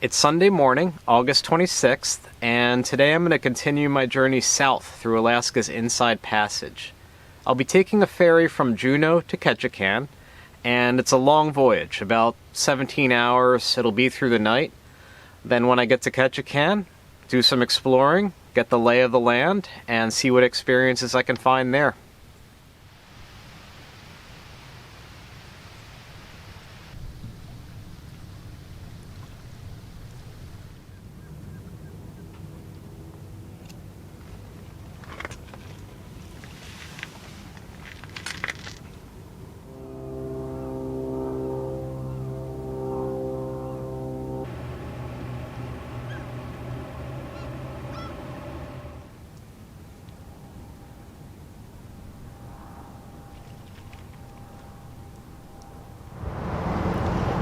It's Sunday morning, August 26th, and today I'm going to continue my journey south through Alaska's Inside Passage. I'll be taking a ferry from Juneau to Ketchikan, and it's a long voyage, about 17 hours. It'll be through the night. Then when I get to Ketchikan, do some exploring, get the lay of the land, and see what experiences I can find there.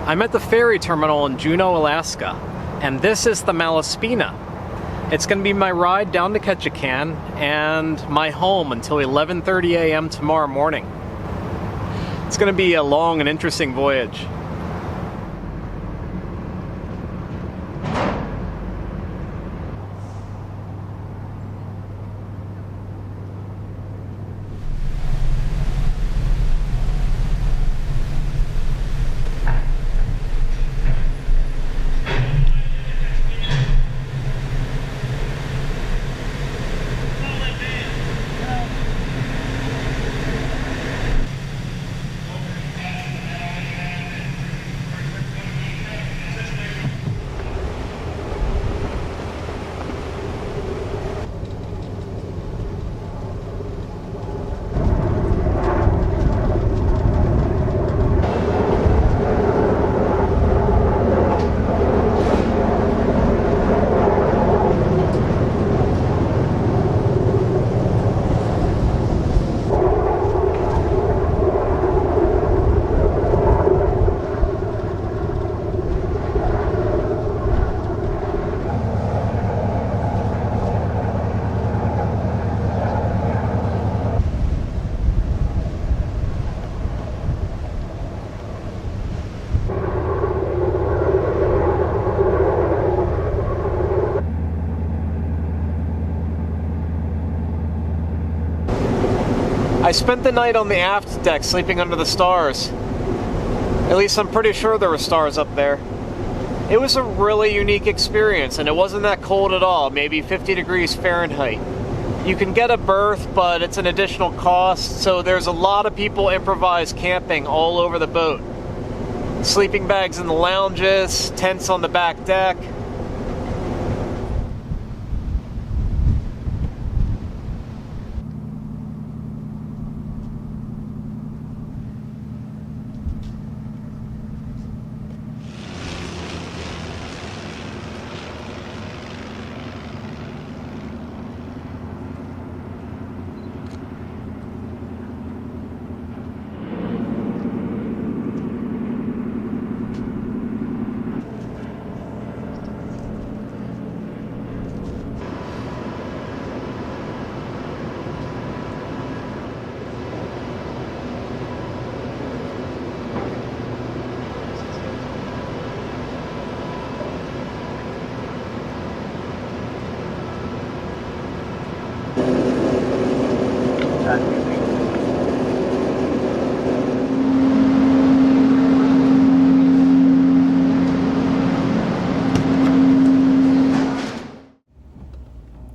I'm at the ferry terminal in Juneau, Alaska, and this is the Malaspina. It's going to be my ride down to Ketchikan and my home until 11:30 a.m. tomorrow morning. It's going to be a long and interesting voyage. I spent the night on the aft deck sleeping under the stars. At least I'm pretty sure there were stars up there. It was a really unique experience, and it wasn't that cold at all, maybe 50 degrees Fahrenheit. You can get a berth, but it's an additional cost, so there's a lot of people improvise camping all over the boat. Sleeping bags in the lounges, tents on the back deck.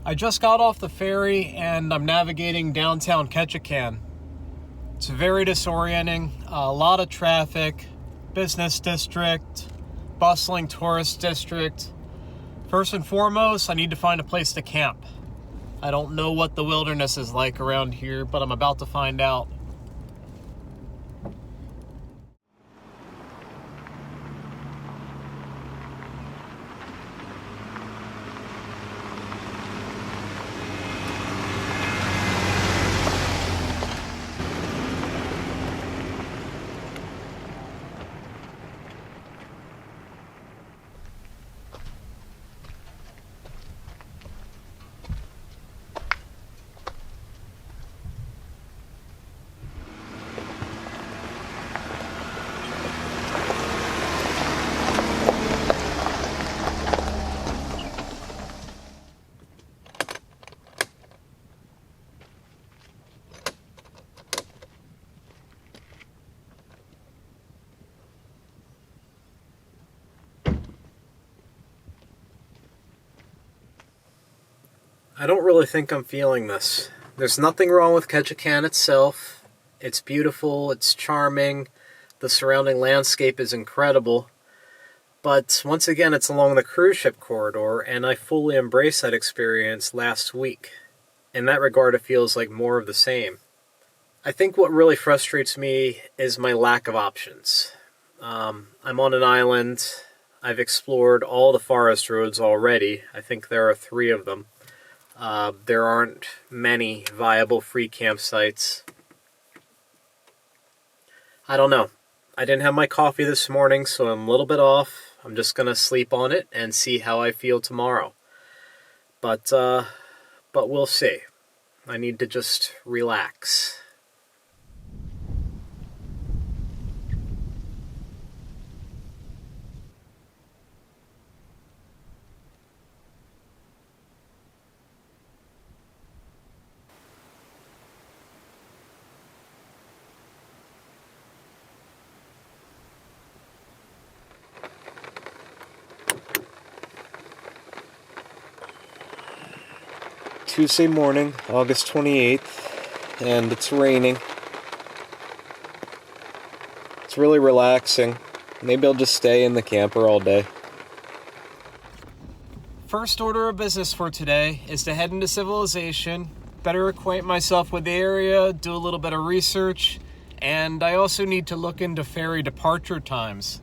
I just got off the ferry and I'm navigating downtown Ketchikan. It's very disorienting, a lot of traffic, business district, bustling tourist district. First and foremost, I need to find a place to camp. I don't know what the wilderness is like around here, but I'm about to find out. I don't really think I'm feeling this. There's nothing wrong with Ketchikan itself. It's beautiful, it's charming, the surrounding landscape is incredible. But once again, it's along the cruise ship corridor, and I fully embraced that experience last week. In that regard, it feels like more of the same. I think what really frustrates me is my lack of options. I'm on an island. I've explored all the forest roads already. I think there are 3 of them. There aren't many viable free campsites. I don't know. I didn't have my coffee this morning, so I'm a little bit off. I'm just going to sleep on it and see how I feel tomorrow. But we'll see. I need to just relax. Tuesday morning, August 28th, and it's raining. It's really relaxing. Maybe I'll just stay in the camper all day. First order of business for today is to head into civilization, better acquaint myself with the area, do a little bit of research, and I also need to look into ferry departure times.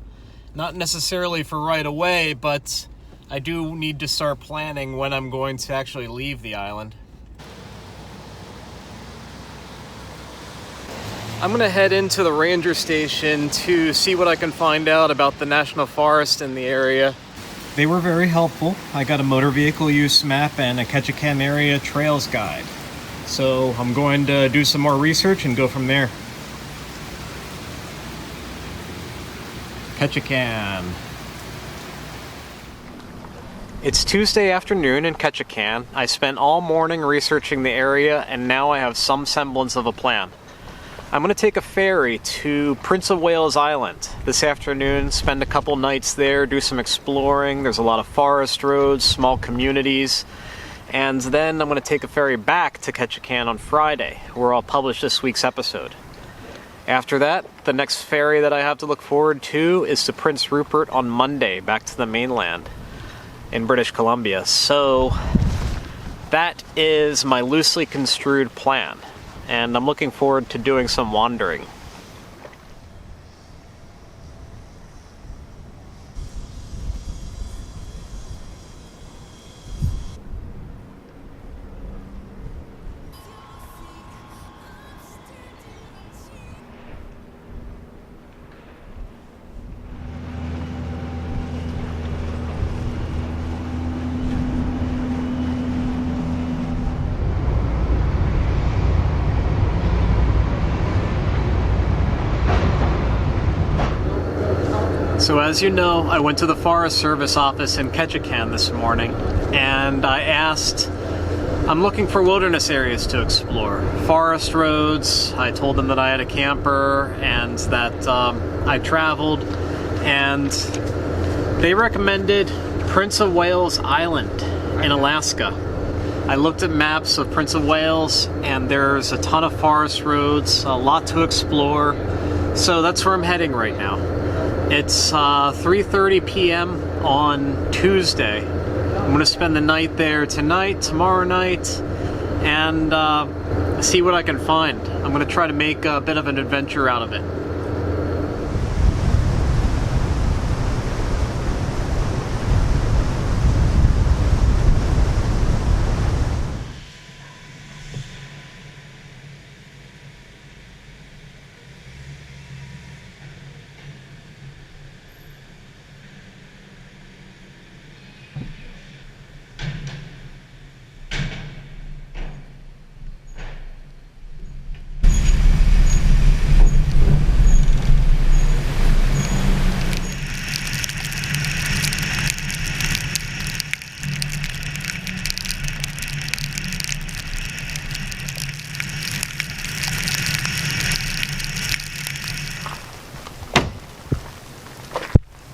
Not necessarily for right away, but I do need to start planning when I'm going to actually leave the island. I'm going to head into the ranger station to see what I can find out about the national forest in the area. They were very helpful. I got a motor vehicle use map and a Ketchikan area trails guide. So I'm going to do some more research and go from there. Ketchikan. It's Tuesday afternoon in Ketchikan. I spent all morning researching the area, and now I have some semblance of a plan. I'm going to take a ferry to Prince of Wales Island this afternoon, spend a couple nights there, do some exploring. There's a lot of forest roads, small communities, and then I'm going to take a ferry back to Ketchikan on Friday, where I'll publish this week's episode. After that, the next ferry that I have to look forward to is to Prince Rupert on Monday, back to the mainland in British Columbia. So that is my loosely construed plan, and I'm looking forward to doing some wandering. So as you know, I went to the Forest Service office in Ketchikan this morning, and I asked, I'm looking for wilderness areas to explore. Forest roads. I told them that I had a camper and that I traveled, and they recommended Prince of Wales Island in Alaska. I looked at maps of Prince of Wales, and there's a ton of forest roads, a lot to explore, so that's where I'm heading right now. It's 3:30 p.m. on Tuesday. I'm going to spend the night there tonight, tomorrow night, and see what I can find. I'm going to try to make a bit of an adventure out of it.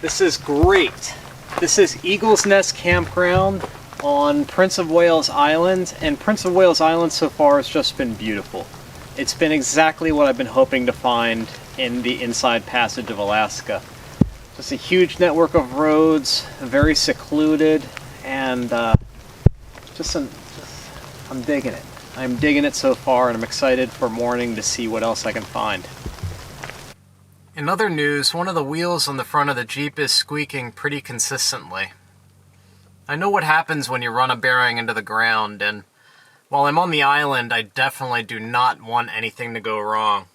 This is great. This is Eagle's Nest Campground on Prince of Wales Island, and Prince of Wales Island so far has just been beautiful. It's been exactly what I've been hoping to find in the Inside Passage of Alaska. Just a huge network of roads, very secluded, and I'm digging it. I'm digging it so far, and I'm excited for morning to see what else I can find. In other news, one of the wheels on the front of the Jeep is squeaking pretty consistently. I know what happens when you run a bearing into the ground, and while I'm on the island, I definitely do not want anything to go wrong.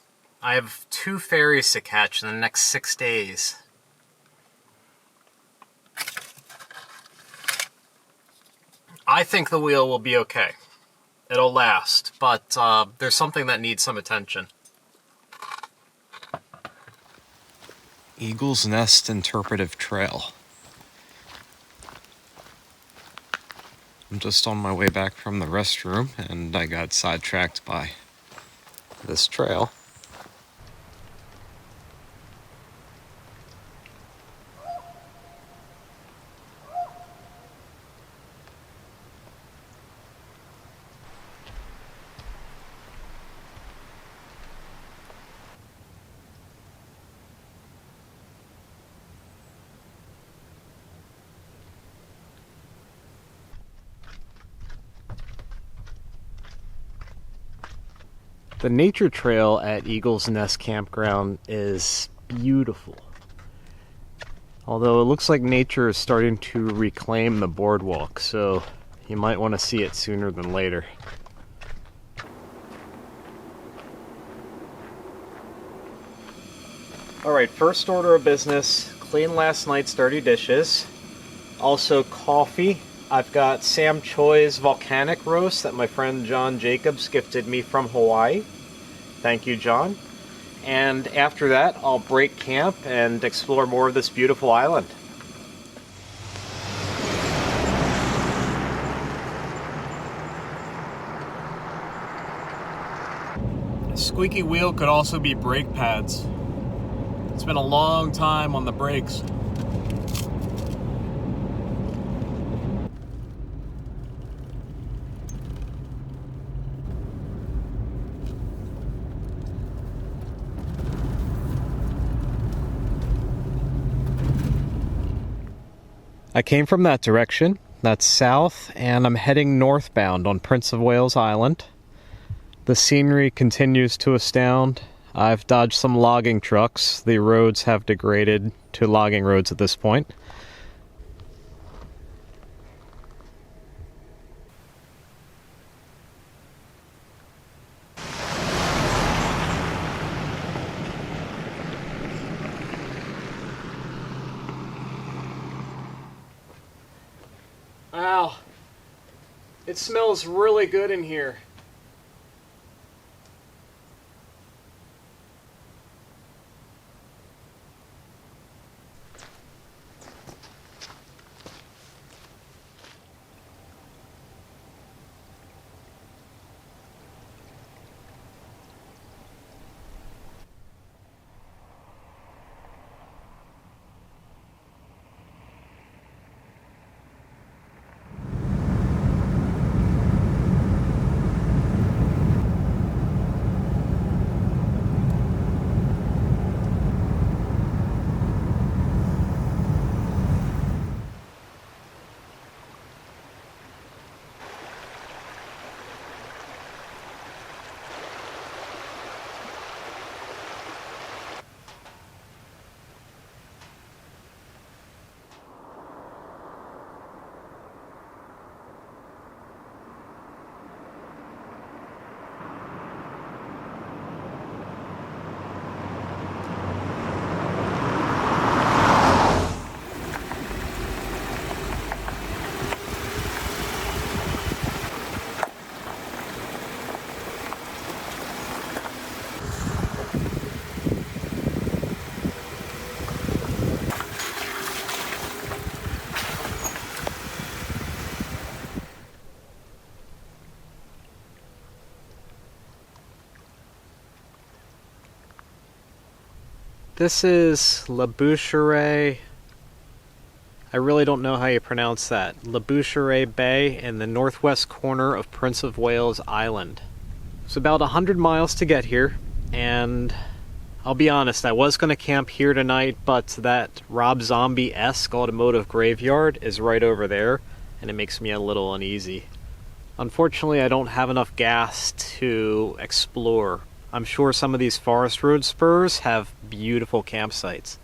I have 2 ferries to catch in the next 6 days. I think the wheel will be okay. It'll last, but there's something that needs some attention. Eagle's Nest Interpretive Trail. I'm just on my way back from the restroom, and I got sidetracked by this trail. The nature trail at Eagle's Nest Campground is beautiful. Although it looks like nature is starting to reclaim the boardwalk, so you might want to see it sooner than later. Alright, first order of business, clean last night's dirty dishes. Also coffee. I've got Sam Choi's volcanic roast that my friend John Jacobs gifted me from Hawaii. Thank you, John. And after that, I'll break camp and explore more of this beautiful island. A squeaky wheel could also be brake pads. It's been a long time on the brakes. I came from that direction, that's south, and I'm heading northbound on Prince of Wales Island. The scenery continues to astound. I've dodged some logging trucks. The roads have degraded to logging roads at this point. Wow, it smells really good in here. This is La Boucherie. I really don't know how you pronounce that. Labouchere Bay in the northwest corner of Prince of Wales Island. It's about 100 miles to get here, and I'll be honest, I was going to camp here tonight, but that Rob Zombie-esque automotive graveyard is right over there, and it makes me a little uneasy. Unfortunately, I don't have enough gas to explore. I'm sure some of these forest road spurs have beautiful campsites,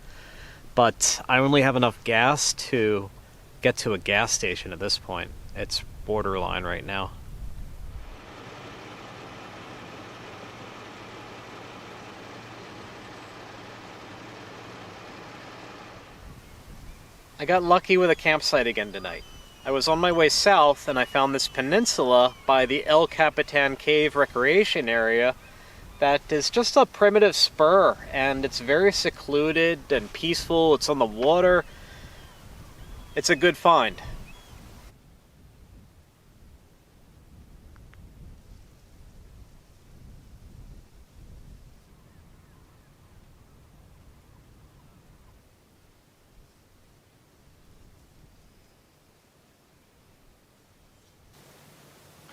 but I only have enough gas to get to a gas station at this point. It's borderline right now. I got lucky with a campsite again tonight. I was on my way south and I found this peninsula by the El Capitan Cave Recreation Area that is just a primitive spur, and it's very secluded and peaceful. It's on the water. It's a good find.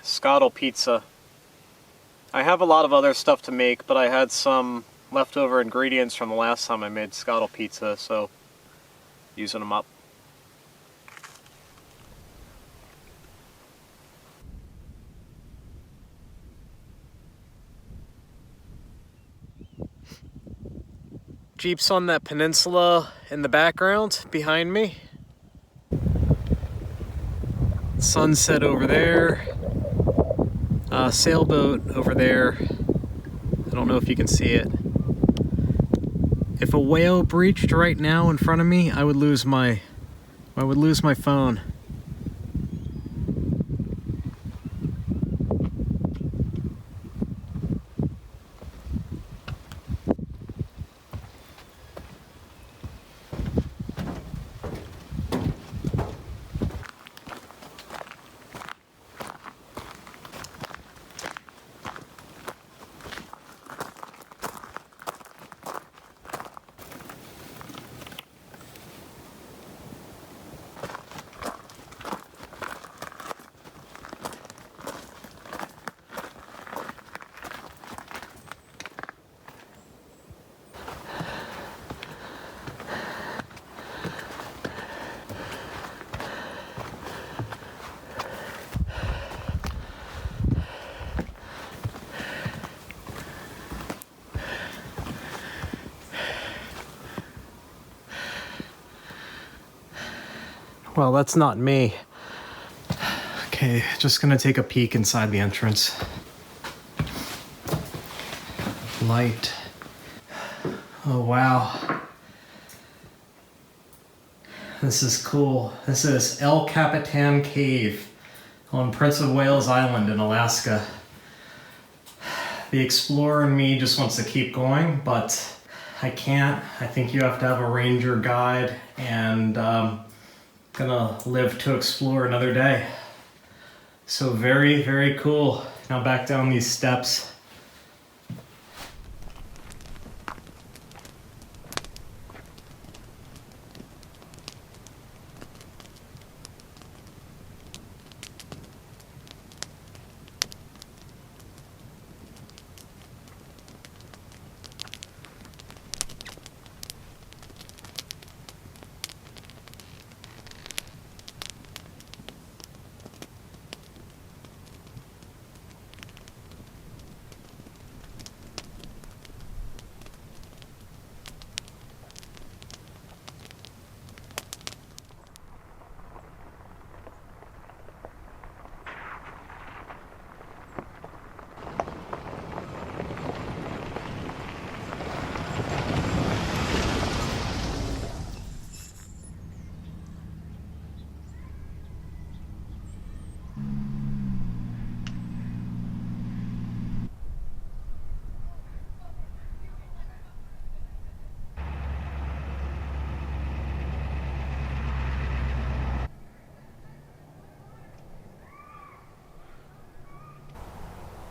Scottle pizza. I have a lot of other stuff to make, but I had some leftover ingredients from the last time I made scottle pizza, so using them up. Jeep's on that peninsula in the background behind me. Sunset over there. Sailboat over there. I don't know if you can see it. If a whale breached right now in front of me, I would lose my phone. Well, that's not me. Okay, just gonna take a peek inside the entrance. Light. Oh, wow. This is cool. This is El Capitan Cave on Prince of Wales Island in Alaska. The explorer in me just wants to keep going, but I can't. I think you have to have a ranger guide, and gonna live to explore another day. So very, very cool. Now back down these steps.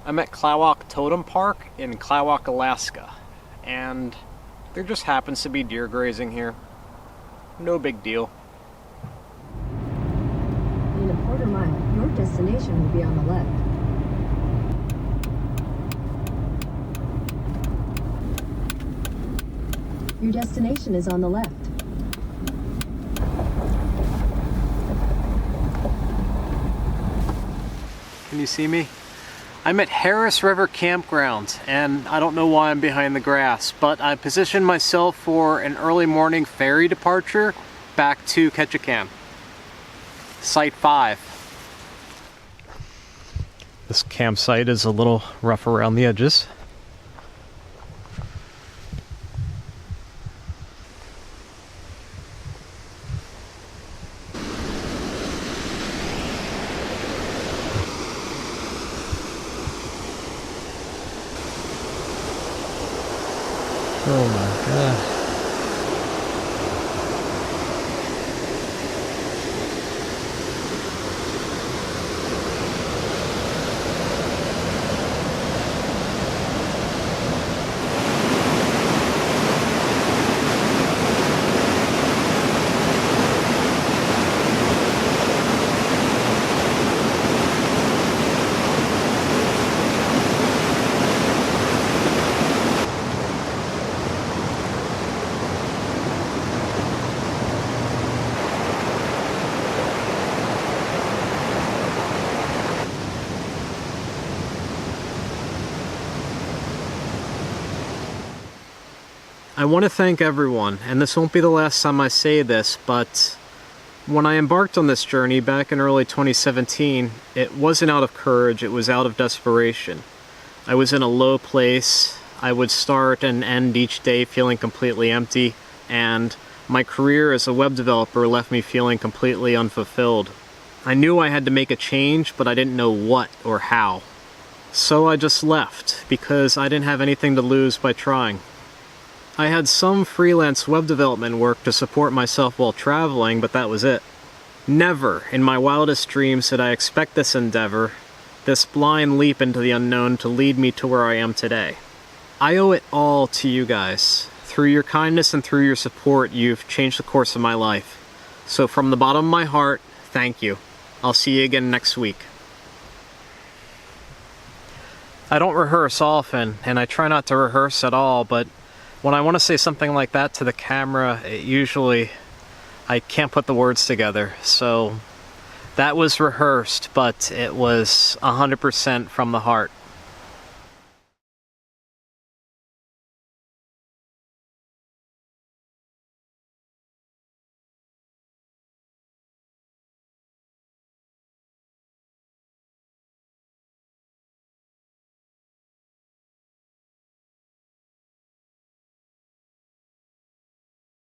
I'm at Klawock Totem Park in Klawock, Alaska, and there just happens to be deer grazing here. No big deal. destination will be on the left. Your destination is on the left. Can you see me? I'm at Harris River Campground, and I don't know why I'm behind the grass, but I positioned myself for an early morning ferry departure back to Ketchikan. Site 5. This campsite is a little rough around the edges. Oh my God. I want to thank everyone, and this won't be the last time I say this, but when I embarked on this journey back in early 2017, it wasn't out of courage, it was out of desperation. I was in a low place, I would start and end each day feeling completely empty, and my career as a web developer left me feeling completely unfulfilled. I knew I had to make a change, but I didn't know what or how. So I just left, because I didn't have anything to lose by trying. I had some freelance web development work to support myself while traveling, but that was it. Never in my wildest dreams did I expect this endeavor, this blind leap into the unknown, to lead me to where I am today. I owe it all to you guys. Through your kindness and through your support, you've changed the course of my life. So from the bottom of my heart, thank you. I'll see you again next week. I don't rehearse often, and I try not to rehearse at all, but when I want to say something like that to the camera, I can't put the words together. So that was rehearsed, but it was 100% from the heart.